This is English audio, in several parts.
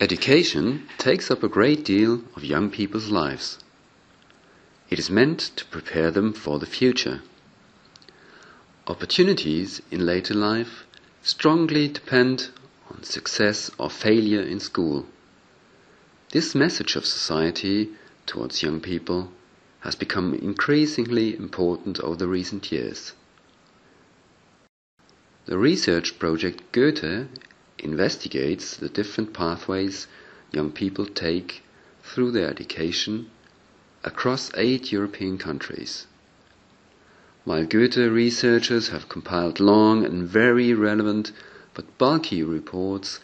Education takes up a great deal of young people's lives. It is meant to prepare them for the future. Opportunities in later life strongly depend on success or failure in school. This message of society towards young people has become increasingly important over the recent years. The research project Goethe investigates the different pathways young people take through their education across 8 European countries. While Goethe researchers have compiled long and very relevant but bulky reports,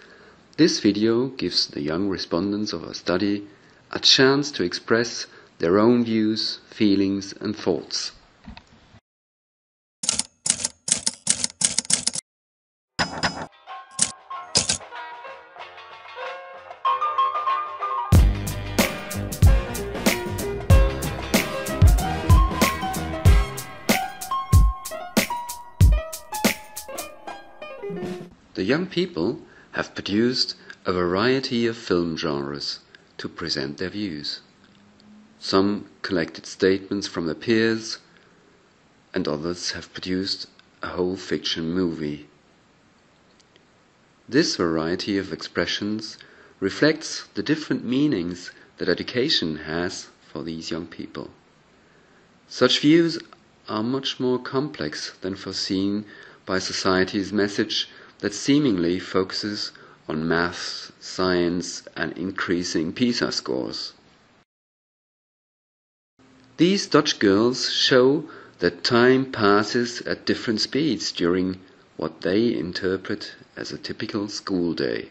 this video gives the young respondents of our study a chance to express their own views, feelings and thoughts. The young people have produced a variety of film genres to present their views. Some collected statements from their peers, and others have produced a whole fiction movie. This variety of expressions reflects the different meanings that education has for these young people. Such views are much more complex than foreseen by society's message that seemingly focuses on maths, science and increasing PISA scores. These Dutch girls show that time passes at different speeds during what they interpret as a typical school day.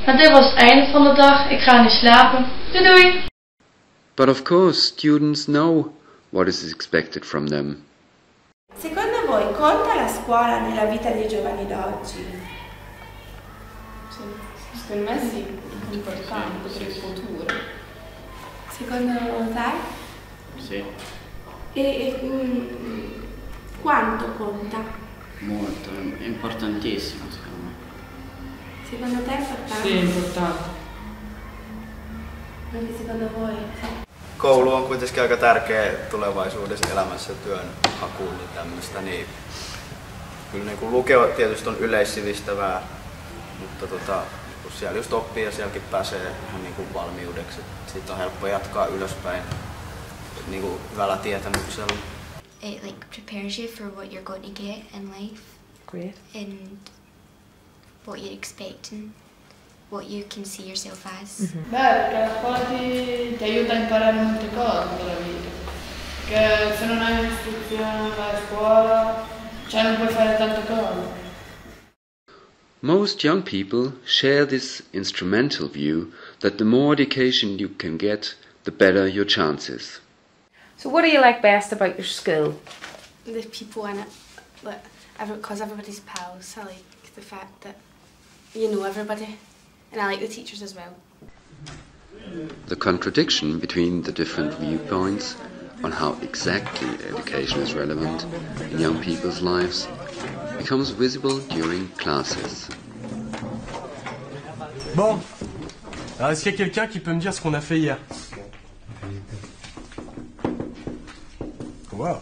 Maar dit was het einde van de dag. Ik ga nu slapen. Doei doei! But of course, students know what is expected from them. Secondo voi conta la scuola nella vita dei giovani d'oggi? Secondo me sì, è importante per il futuro. Secondo te? Sì. Quanto conta? Molto, è importantissimo secondo me. Secondo te è importante? Sì, è importante. Anche secondo voi? Koulu on kuitenkin aika tärkeä tulevaisuudessa elämässä työn hakuun ja tämmöistä, niin kyllä niin kuin lukio tietysti on yleissivistävää, mutta kun siellä just oppii ja sielläkin pääsee ihan niin kuin valmiudeksi, siitä on helppo jatkaa ylöspäin niin kuin hyvällä tietämyksellä. It like prepares you for what you're going to get in life. Great. And what you expect and what you can see yourself as. Beh, perché la scuola ti aiuta a imparare molte cose nella vita. Perché se non hai un'istruzione, vai a scuola, cioè non puoi fare tante cose. Most young people share this instrumental view that the more education you can get, the better your chances. So what do you like best about your school? The people in it, because everybody's pals. I like the fact that you know everybody, and I like the teachers as well. The contradiction between the different viewpoints on how exactly education is relevant in young people's lives becomes visible during classes. Bon, alors est-ce qu'il y a quelqu'un qui peut me dire ce qu'on a fait hier? Wow.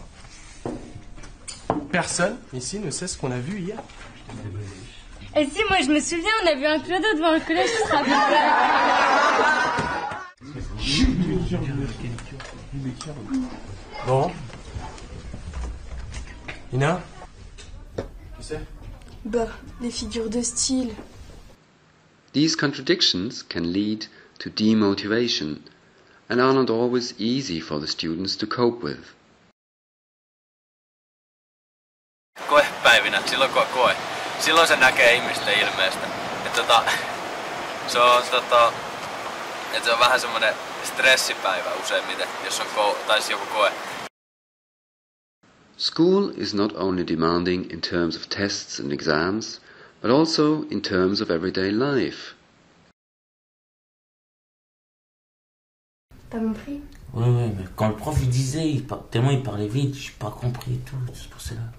Personne ici ne sait ce qu'on a vu hier? Et si, moi je me souviens, on a vu un clodo devant le collège, tu te rappelles? Bon. Ina? Tu sais? Bah, les figures de style. These contradictions can lead to demotivation and are not always easy for the students to cope with. Koepäivinä, silloin kun on koe, silloin se näkee ihmisten ilmeestä. Että se on vähän semmoinen stressipäivä useimmiten, jos on joku koe. School is not only demanding in terms of tests and exams, but also in terms of everyday life. T'as compris? Oui, mais quand le prof il disait, tellement il parlait vite, j'ai pas compris et tout, c'est pour cela.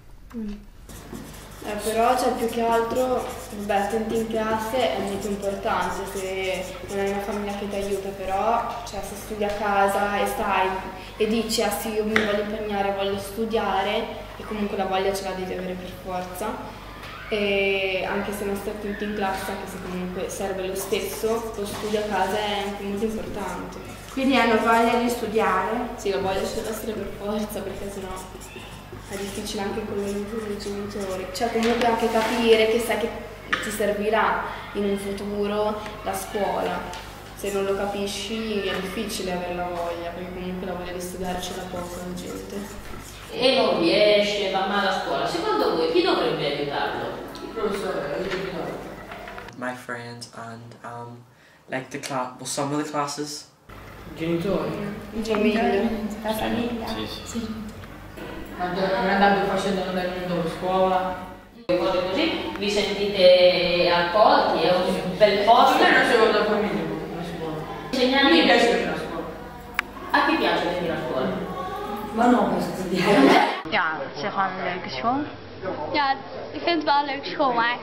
Però più che altro, attenti in classe è molto importante, se non hai una famiglia che ti aiuta, però se studi a casa e stai e dici ah sì io mi voglio impegnare, voglio studiare e comunque la voglia ce la devi avere per forza, e anche se non stai attenti in classe, anche se comunque serve lo stesso, lo studio a casa è anche molto importante. Quindi hanno voglia di studiare? Sì, la voglia ce deve essere per forza, perché sennò è difficile anche con l'aiuto dei genitori, cioè comunque anche capire che sai che ti servirà in un futuro la scuola, se non lo capisci è difficile avere la voglia, perché comunque la voglia di studiare ce l'ha poca la gente. E non riesce, va male a scuola, secondo voi chi dovrebbe aiutarlo? Il professore? My friends and like the class, well, some of the classes. Genitori? I genitori? La famiglia? Sì. Ma non andando facendo nel mondo scuola? Cose così, vi sentite accolti, è un bel posto. A me non c'è la famiglia a scuola. Insegnanti? Mi piace venire a scuola. A chi piace venire a scuola? Maar nog eens studieren. Ja, het is gewoon een leuke school. Ja, ik vind het wel een leuke school, maar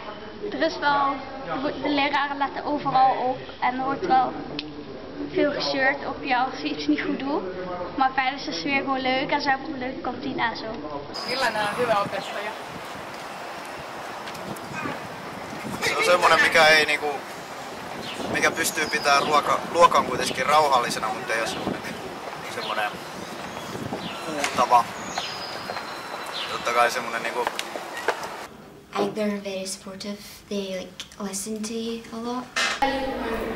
er is wel, de leraren letten overal op en er wordt wel veel gezeurd op jou als je iets niet goed doet. Maar verder is de sfeer gewoon leuk en ze hebben een leuke kantine en zo. Millainen on hyvä opettaja? Se on semmoinen, mikä pystyy pitämään luokan kuitenkin rauhallisena, mutta ei ole semmoinen huutava. Totta kai semmoinen I think they're very supportive. They like listen to you a lot.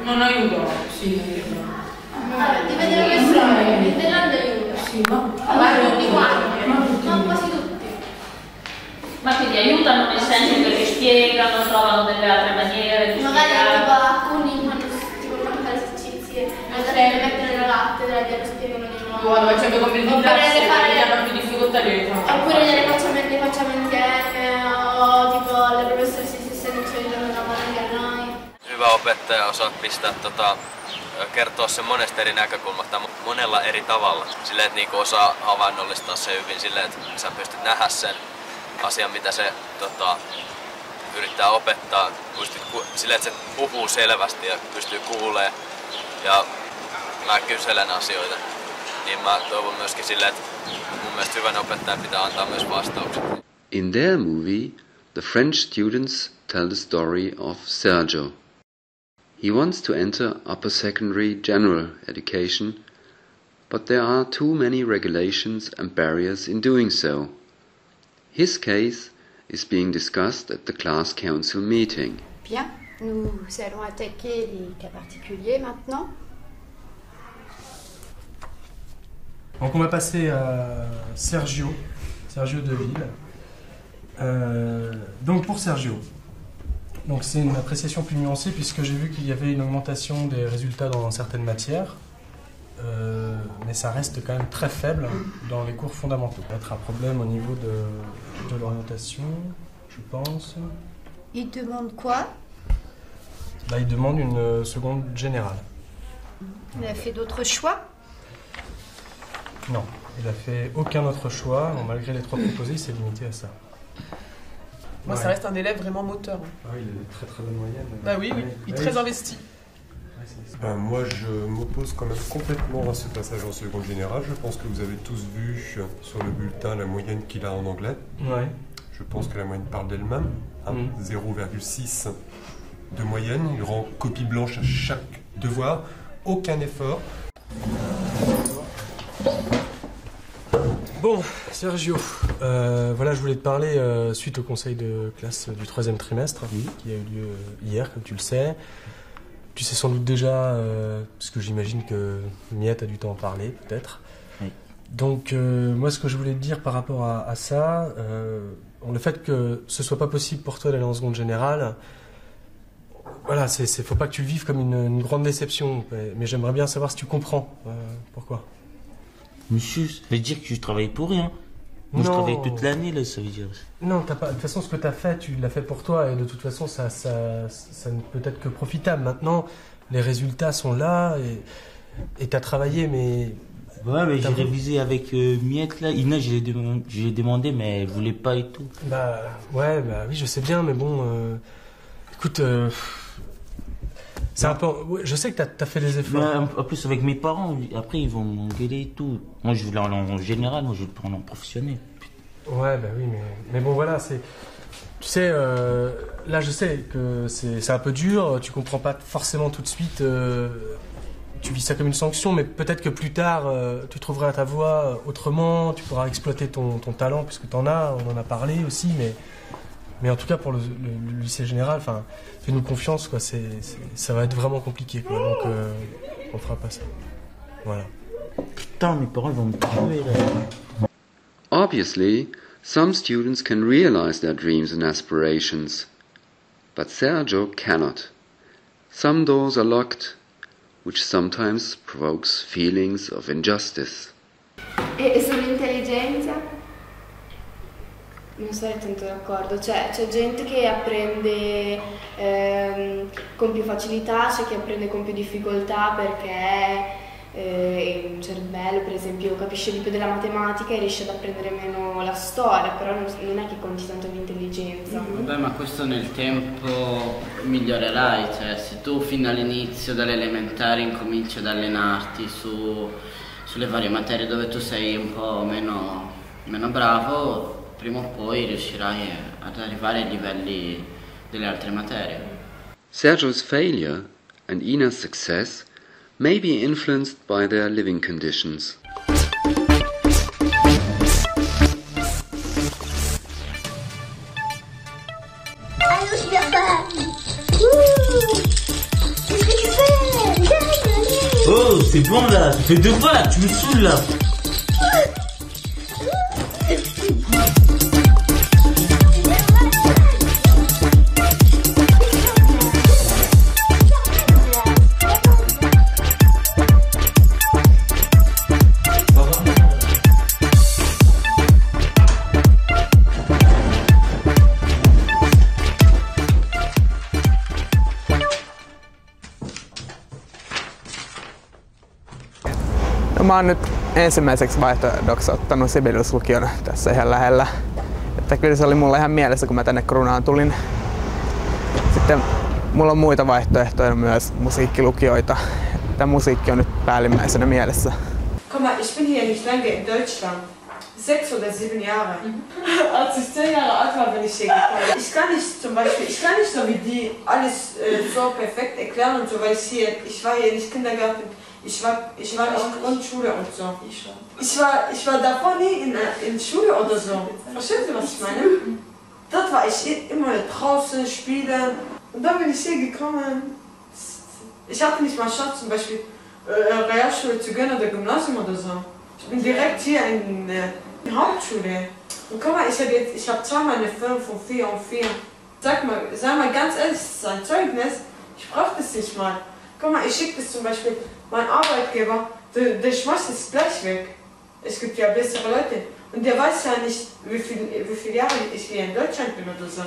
Non aiuto, sì. Ti vedono che sei, il Nederland aiuta. Sì, ma tutti quanti, ma quasi tutti. Ma quindi aiutano nel senso che ti spiegano, trovano delle altre maniere di Magari spiegare. tipo alcuni quando ti vogliono fare esercizi, magari le mettono nella lattera e lo spiegano di nuovo. Guarda, facendo compiti in classe, che hanno più difficoltà di oppure le facciamo insieme, o tipo le professoresse stesse non ci aiutano da magari a noi. Hyvä opettaja osaa pistää kertoa sen monesta eri näkökulmasta, monella eri tavalla. Silleen, että niinku osaa havainnollistaa se hyvin, silleen, että sä pystyt nähdä sen asian, mitä se yrittää opettaa. Silleen, että se puhuu selvästi ja pystyy kuulemaan. Ja mä kyselen asioita. Niin mä toivon myöskin silleen, että mun mielestä hyvän opettajan pitää antaa myös vastaukset. In their movie, the French students tell the story of Sergio. He wants to enter upper secondary general education, but there are too many regulations and barriers in doing so. His case is being discussed at the class council meeting. Bien, nous allons attaquer les cas particuliers maintenant. Donc on va passer à Sergio Deville. Donc pour Sergio, donc c'est une appréciation plus nuancée puisque j'ai vu qu'il y avait une augmentation des résultats dans certaines matières, mais ça reste quand même très faible dans les cours fondamentaux. Ça va être un problème au niveau de l'orientation, je pense. Il demande quoi? Là, il demande une seconde générale. Il a fait d'autres choix? Non, il a fait aucun autre choix. Bon, malgré les 3 proposés, il s'est limité à ça. Moi, ça reste un élève vraiment moteur. Ah oui, il a une très bonne moyenne. Bah oui, il est très investi. Moi, je m'oppose quand même complètement à ce passage en seconde générale. Je pense que vous avez tous vu sur le bulletin la moyenne qu'il a en anglais. Ouais. Je pense que la moyenne parle d'elle-même. 0,6 de moyenne. Il rend copie blanche à chaque devoir. Aucun effort. Bon, Sergio, voilà, je voulais te parler suite au conseil de classe du 3e trimestre qui a eu lieu hier, comme tu le sais. Tu sais sans doute déjà, parce que j'imagine que Miette a dû t'en parler, peut-être. Oui. Donc, moi, ce que je voulais te dire par rapport à ça, le fait que ce soit pas possible pour toi d'aller en seconde générale, voilà, faut pas que tu le vives comme une grande déception, mais j'aimerais bien savoir si tu comprends pourquoi. Monsieur, ça veut dire que je travaille pour rien. Moi, je travaille toute l'année, là, ça veut dire. Non, de toute façon, ce que tu as fait, tu l'as fait pour toi, et de toute façon, ça ne peut être que profitable. Maintenant, les résultats sont là, et tu as travaillé, mais... Ouais, mais j'ai révisé avec Miette, là. Ina, je l'ai demandé, mais elle voulait pas et tout. Oui, je sais bien, mais bon... écoute... c'est un peu... Je sais que tu as fait des efforts. En plus, avec mes parents, après, ils vont m'engueuler et tout. Moi, je voulais aller en général, moi, je voulais prendre en professionnel. Ouais, oui, mais bon, voilà, c'est... Tu sais, là, je sais que c'est un peu dur, tu comprends pas forcément tout de suite, tu vis ça comme une sanction, mais peut-être que plus tard, tu trouveras ta voie autrement, tu pourras exploiter ton talent, puisque t'en as, on en a parlé aussi, mais en tout cas, pour le lycée général, fais-nous confiance, quoi, ça va être vraiment compliqué, quoi, donc on fera pas ça. Voilà. Putain, mes parents vont me tuer, là. Obviously, some students can realize their dreams and aspirations, but Sergio cannot. Some doors are locked, which sometimes provokes feelings of injustice. E sull'intelligenza? Non sarei tanto d'accordo, cioè c'è gente che apprende con più facilità, c'è chi apprende con più difficoltà perché il cervello per esempio capisce di più della matematica e riesce ad apprendere meno la storia, però non è che conti tanto l'intelligenza. Vabbè, ma questo nel tempo migliorerai, cioè se tu fin dall'inizio, dalle elementari, incominci ad allenarti sulle varie materie dove tu sei un po' meno bravo, prima o poi riuscirai ad arrivare ai livelli delle altre materie. Sergio's failure and Ina's success may be influenced by their living conditions. Allô, super. Qu'est-ce que tu fais? Oh, c'est bon là, tu fais 2 fois là, tu me saoules là. Mä oon nyt ensimmäiseksi vaihtoehdoksi ottanut Sibelius-lukion tässä ihan lähellä. Että kyllä se oli mulle ihan mielessä, kun mä tänne Kruunaan tulin. Sitten mulla on muita vaihtoehtoja myös, musiikkilukioita. Tämä musiikki on nyt päällimmäisenä mielessä. Guck mal, ich bin hier nicht lange in Deutschland. 6 oder 7 Jahre. Als ich 10 Jahre alt war, bin ich hier gekommen. Ich kann nicht zum Beispiel, so wie die alles so perfekt erklären und so, weil ich war hier nicht Kindergarten. Ich war nicht Grundschule und so. Ich war davor nie in Schule oder so. Verstehst du, was ich meine? Dort war ich immer draußen spielen. Und dann bin ich hier gekommen. Ich hatte nicht mal Chance, zum Beispiel Realschule zu gehen oder Gymnasium oder so. Ich bin direkt hier in der Hauptschule. Und guck mal, ich hab zweimal eine 5 von 4 und 4. Sag mal ganz ehrlich, das ist ein Zeugnis. Ich brauch das nicht mal. Guck mal, ich schicke das zum Beispiel meinem Arbeitgeber, der schmeißt es gleich weg. Es gibt ja bessere Leute. Und der weiß ja nicht, wie viele Jahre ich hier in Deutschland bin oder so.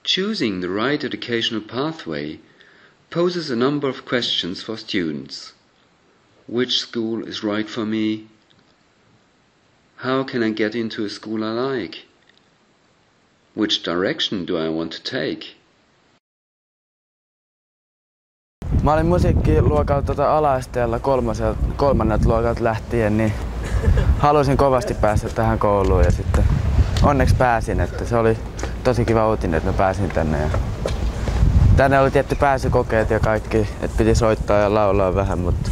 Choosing the right educational pathway poses a number of questions for students. Which school is right for me? How can I get into a school I like? Which direction do I want to take? Mä olin musiikkiluokalta ala-asteella kolmannelta luokalta lähtien, niin halusin kovasti päästä tähän kouluun ja sitten onneksi pääsin, että se oli tosi kiva uutinen, että mä pääsin tänne. Ja tänne oli tietty pääsykokeet ja kaikki, että piti soittaa ja laulaa vähän, mutta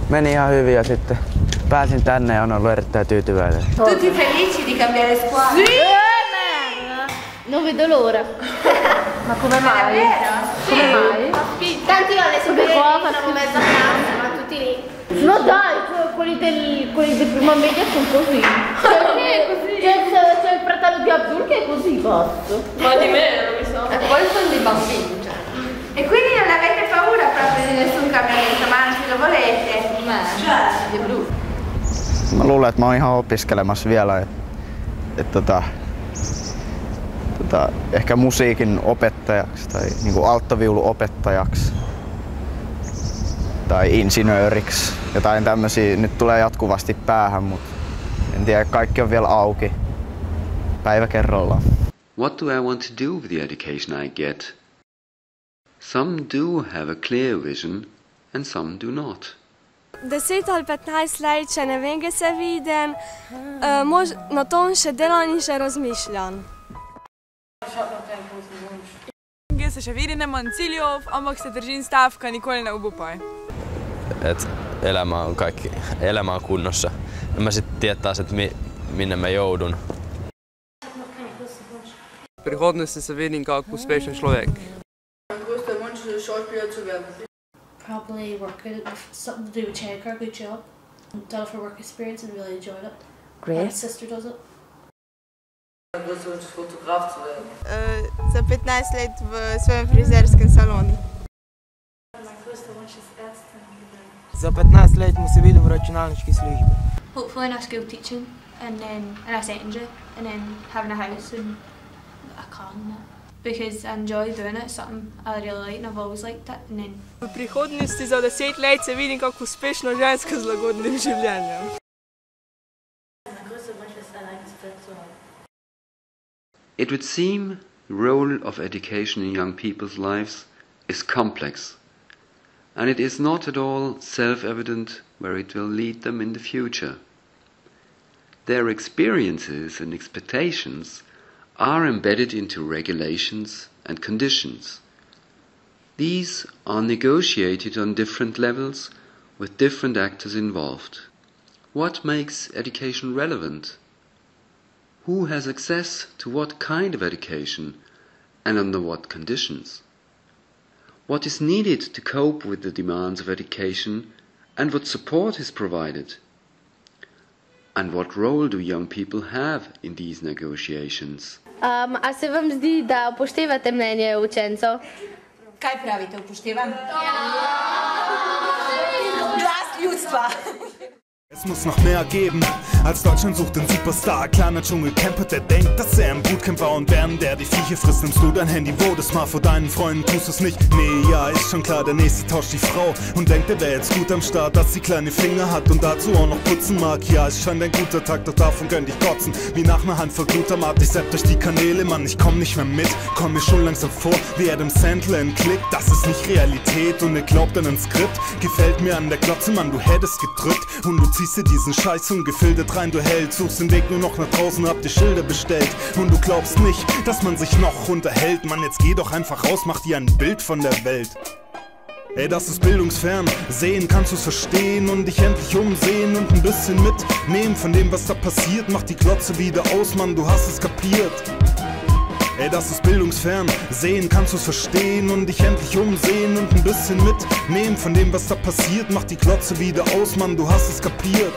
meni ihan hyvin ja sitten pääsin tänne ja olen ollut erittäin tyytyväinen. Tutti felici di cambiare squadra? Sì! Non vedo l'ora. Ma come mai? Come mai? Tanti alle superiori sono mezza classe, ma tutti lì. No dai, quelli del prima media sono così. C'è il fratello di Abdul che è così basso. Ma di me non mi so. E poi sono dei bambini. E quindi non avete paura proprio di nessun cambiamento, ma anzi lo volete? Di brutto. Mä luulen, että mä oon ihan opiskelemassa vielä, ehkä musiikin opettajaksi tai niinku alttoviuluopettajaksi tai insinööriksi. Jotain tämmösiä nyt tulee jatkuvasti päähän, mutta en tiedä, kaikki on vielä auki. Päivä kerrallaan. What do I want to do with the education I get? Some do have a clear vision and some do not. 10 ali 15 let, še ne vem, kje se vidim, na tom še delam in še razmišljam. Kje se še vidim, nemam ciljev, ampak se držim stavka, nikoli ne obupaj. Et elämä on kunnossa. Mä sitten tietää, että minne mä joudun. Prihodnosti se vidim kao uspešen človek. Probably work with something to do with childcare, good job. Done it for work experience and really enjoyed it. Great. My sister does it. Za 15 let v svojem frizerskem salonu. Za 15 let mu se vidim v računalniški službi. Hopefully in a school teaching and then in a secondary and then having a house and a car and that. Because I enjoy doing it, something I really like and I've always liked it. And then V prihodnosti za 10 let se vidim kot uspešna ženska z lagodnim življenjem. It would seem the role of education in young people's lives is complex, and it is not at all self-evident where it will lead them in the future. Their experiences and expectations are embedded into regulations and conditions. These are negotiated on different levels with different actors involved. What makes education relevant? Who has access to what kind of education and under what conditions? What is needed to cope with the demands of education and what support is provided? And what role do young people have in these negotiations? A se vam zdi, da upoštevate mnenje učencev? Kaj pravite, upoštevam? Glas ljudstva! Es muss noch mehr geben, als Deutschland sucht den Superstar. Kleiner Dschungelcamper, der denkt, dass er im Bootcamp war und während der die Viecher frisst, nimmst du dein Handy, wo das mal vor deinen Freunden tust du's nicht. Nee, ja, ist schon klar, der nächste tauscht die Frau und denkt, er wäre jetzt gut am Start, dass sie kleine Finger hat und dazu auch noch putzen mag. Ja, ist schon ein guter Tag, doch davon könnt ich kotzen. Wie nach einer Handvoll Glutamat, ich sepp durch die Kanäle, Mann, ich komm nicht mehr mit. Komm mir schon langsam vor, wie Adam Sandler in Klick. Das ist nicht Realität und ihr glaubt an ein Skript. Gefällt mir an der Glotze, Mann, du hättest gedrückt und du ziehst dir diesen Scheiß ungefiltert rein, du hältst, suchst den Weg nur noch nach draußen, hab dir Schilder bestellt und du glaubst nicht, dass man sich noch unterhält. Mann, jetzt geh doch einfach raus, mach dir ein Bild von der Welt. Ey, das ist bildungsfern, sehen kannst du's verstehen und dich endlich umsehen und ein bisschen mitnehmen von dem, was da passiert. Mach die Glotze wieder aus, Mann, du hast es kapiert. Ey, das ist bildungsfern, sehen kannst du's verstehen und dich endlich umsehen und ein bisschen mitnehmen von dem, was da passiert. Mach die Glotze wieder aus, Mann, du hast es kapiert.